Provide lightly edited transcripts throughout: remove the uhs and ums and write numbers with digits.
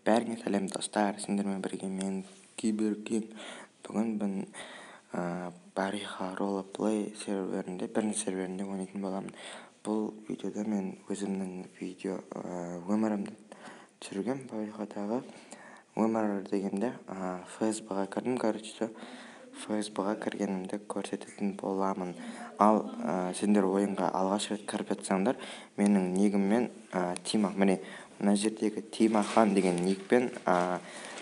Бәріңе сәлем достар, сендермен бірге мен Киберкинг. Бүгін мен Бариха ролеплей серверінде, бірінші серверінде ойнайтын боламын. Бұл видеода мен өзімнің өмірімді түсіргем. Барихадағы өмір дегенде фсб-ға кірдім. фсб-ға кіргенімді көрсететін боламын. Ал сендер ойынға алғаш рет кіріп жатсаңдар, менің нигіммен Тима, міне мына жердегі Тима хан деген никпен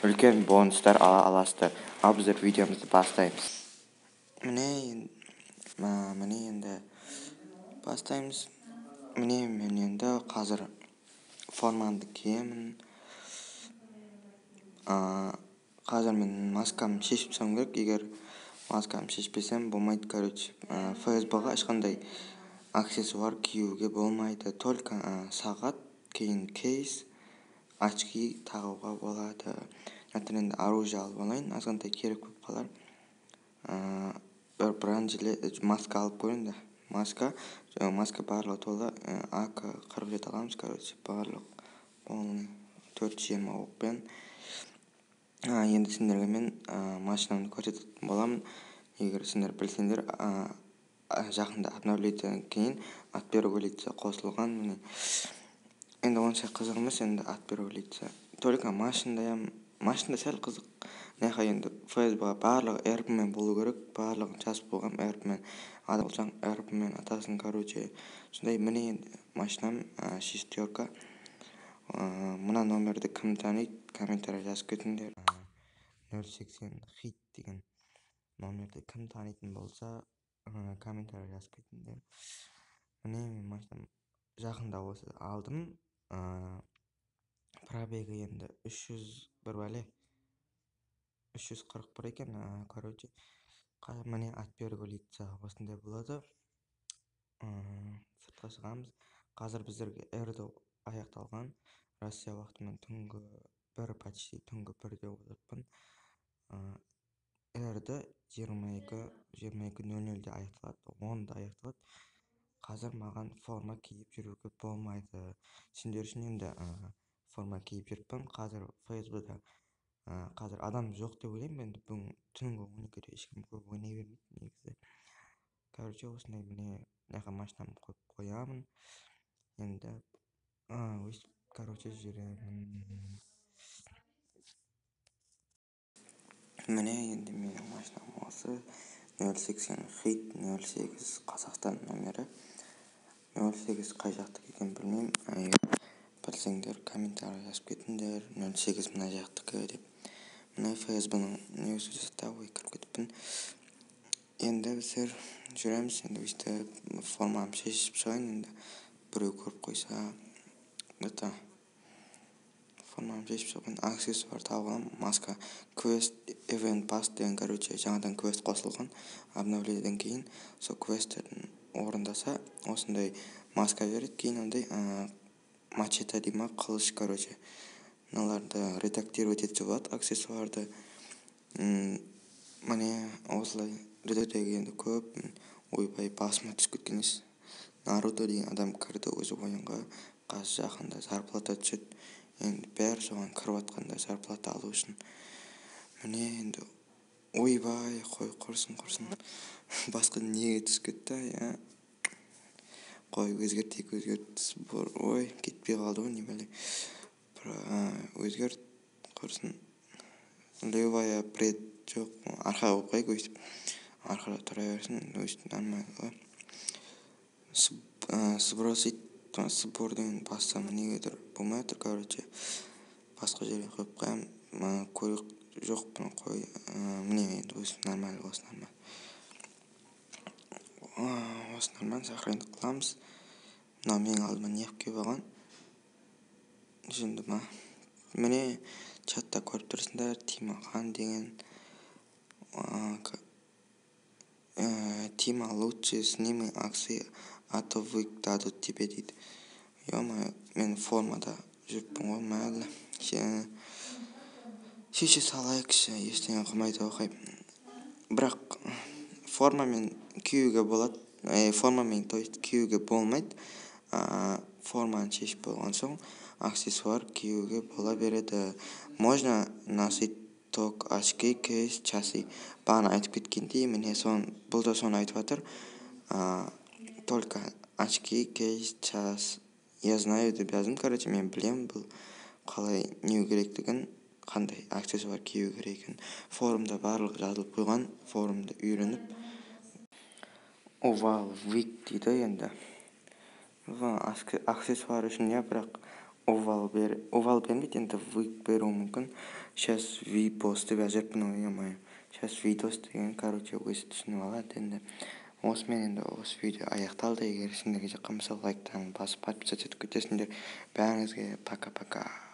үлкен бонустар ала аласыздар. Ал біздер видеомызды бастаймыз. Міне енді бастаймыз. Міне мен енді қазір формамды киемін. Қазір мен маскамды шешіп тастауым керек. Егер маскамды шешпесем болмайды. фсб-ға ешқандай аксессуар киюге болмайды. Только сағат, кейін кейс, очки тағуға болады. Енді оружие алып алайын, азғантай керек болып қалар. Бір бронежилет, маска алып көрейін да. Маска барлығы толы. АК-47 аламыз, барлық полный 420 оқпен. Енді сендерге мен машинамды көрсететін боламын. Егер сендер білсеңдер, жақында обновлениеден кейін отберу лица қосылған. Міне енді онша қызық емес, енді отберу лица. Только машинада сәл қызық. Енді фсб-ға барлығы эрпмен болу керек. Барлығын жазып болғам эрпмен. Адам болсаң эрпмен атасын, сондай. Міне енді машинам шестерка. Мына номерді кім таниды, комментарий жазып кетіңдер. 080 хит деген номерді кім танитын болса, комментарий жазып кетіңдер. Міне мен машинам жақында осы алдым. Пробегі енді 341 екен. Қазір міне отберу лица осындай болады. Сыртқа шығамыз. Қазір біздерге эрді аяқталған. Россия уақытымен түнгі 1:00 отырпын. Эрді 22:00-де аяқталады, 10-да аяқталады. Қазір маған форма киіп жүруге болмайды. Сендер үшін енді форма киіп жүріппін. Қазір фсб-да қазір адам жоқ деп ойлаймын. Енді бүгін түнгі 12-де ешкім көп ойнай бермейді негізі. Осындай. Міне машинамды қойып қоямын. Енді жүремін. Міне енді менің машинам осы. 080 хит, 08 Қазақстан номері. 08 қай жақтық екен білмеймін. Білсеңдер комментарий жазып кетіңдер. 08 мына жақтікі деп. Мына фсб-ның несі жасақтауы кіріп кетіппін. Енді біздер жүреміз. Енді өйстіп формамды шешіп шығайын. Енді біреу көріп қойса, формамды шешіп шығайын. Аксессуар тауып, маска, квест, event pass деген, жаңадан квест қосылған. Обновлениеден кейін сол квесттерін орындаса, осындай маска береді. Кейін ондай мачете дейма, қылыш, мыналарды редактировать етсе болады, аксессуарды. Міне осылай редактегенде көп ойбай басыма түсіп кеткен ес. Наруто деген адам кірді өзі ойынға. Қазір жақында зарплата түседі. Енді бәрі соған кіріп атқанда зарплата алу үшін. Міне енді ойбай, қой құрсын. Басқа неге түсіп кетті, Қой өзгерт. Ой, кетпей қалды ғой, немелі. Өзгерт құрсын. Левая пред жоқ, арқа болып қойық өйстіп. Арқада тұра берсін, өйстіп нормально. Сбросить, сбор деген бастама неге тұр? Болмай тұр, басқа жерге қойып қоям. Көрік жоқ, бұны қой. Міне енді өйстіп нормально, осы нормально, сохранить қыламыз. Мынау менің алдыма неғып кеп алған. Жынды ма? Міне чатта көріп тұрсыңдар, Тима хан деген. Тима лучше сними акции, а то дадут тебе дейді. Ё-моё, мен формада жүріппін ғой, мәлі. Шеше салайық, ештеңе қылмайды оқай. Бірақ формамен киюге болады. Формамен киюге болмайды. Форманы шешіп болған соң аксессуар кийүүгө боло берет. Можно носить только очки, кейс, часы. Бааны айтып кеткендей, міне бул да сону айтып атыр. Только очки, кейс, час. Я знаю деп жаздым. Короче, мен билем бул калай эмне керектигин, кандай аксессуар кийүү керегин. Форумда барлыгы жазылып койгон. Форумда үйрөнүп. Овал вик дейді енді. Аксессуар үшін я бірақ овал бермейді, енді вик беруі мүмкін. Сейчас випос деп жазыппын, ойламай. Сейчас видос деген, короче, өзі түсініп алады енді. Осымен енді осы видео аяқталды. Егер сендерге жаққан болса, лайктан басып подписаться етіп кетесіңдер. Бәріңізге пока-пока.